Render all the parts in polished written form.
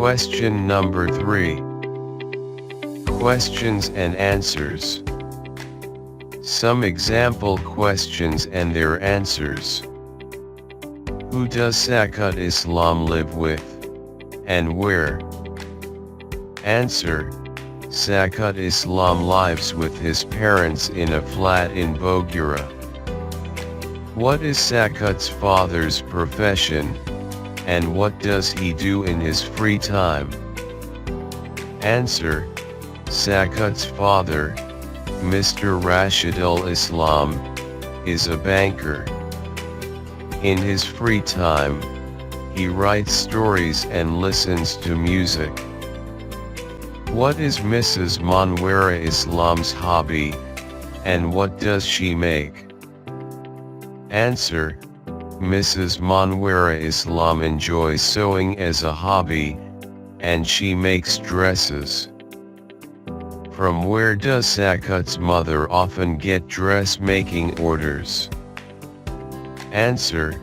Question number 3. Questions and answers. Some example questions and their answers. Who does Saikat Islam live with, and where? Answer: Saikat Islam lives with his parents in a flat in Bogura. What is Saikat's father's profession, and what does he do in his free time? Answer: Saikat's father, Mr. Rashidul Islam, is a banker. In his free time, he writes stories and listens to music. What is Mrs. Manwara Islam's hobby, and what does she make? Answer: Mrs. Manwara Islam enjoys sewing as a hobby, and she makes dresses. From where does Saikat's mother often get dressmaking orders? Answer: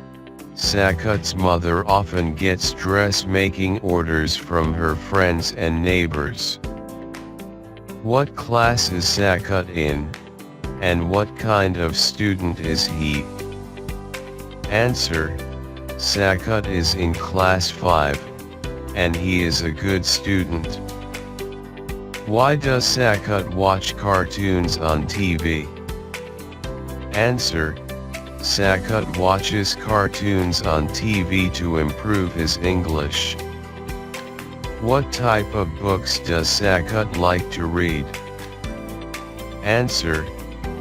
Saikat's mother often gets dressmaking orders from her friends and neighbors. What class is Saikat in, and what kind of student is he? Answer: Saikat is in class 5, and he is a good student. Why does Saikat watch cartoons on TV? Answer: Saikat watches cartoons on TV to improve his English. What type of books does Saikat like to read? Answer: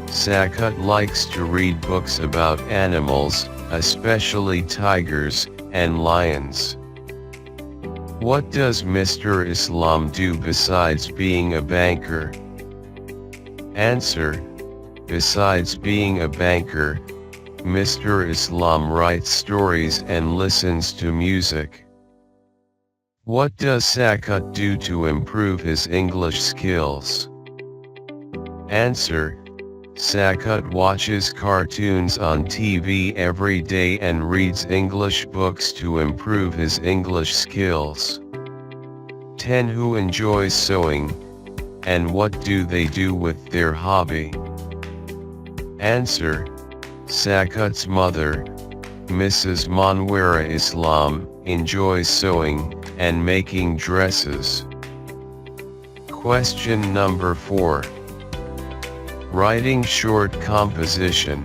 Saikat likes to read books about animals, especially tigers and lions. What does Mr. Islam do besides being a banker? Answer: Besides being a banker, Mr. Islam writes stories and listens to music. What does Saikat do to improve his English skills? Answer: Saikat watches cartoons on TV every day and reads English books to improve his English skills. 10. Who enjoys sewing, and what do they do with their hobby? Answer: Saikat's mother, Mrs. Manwara Islam, enjoys sewing and making dresses. Question number 4. Writing short composition.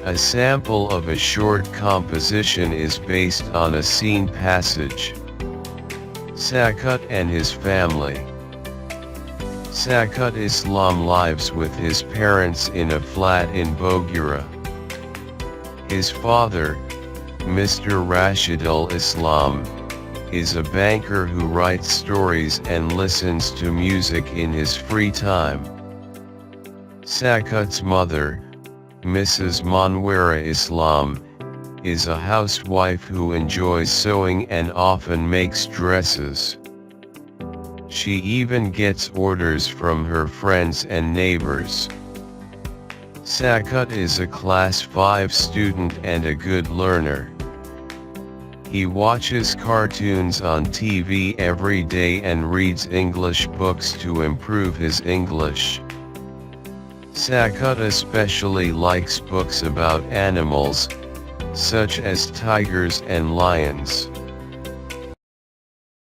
A sample of a short composition is based on a scene passage. Saikat and his family. Saikat Islam lives with his parents in a flat in Bogura. His father, Mr. Rashidul Islam, is a banker who writes stories and listens to music in his free time. Saikat's mother, Mrs. Manwara Islam, is a housewife who enjoys sewing and often makes dresses. She even gets orders from her friends and neighbors. Saikat is a class 5 student and a good learner. He watches cartoons on TV every day and reads English books to improve his English. Saikat especially likes books about animals, such as tigers and lions.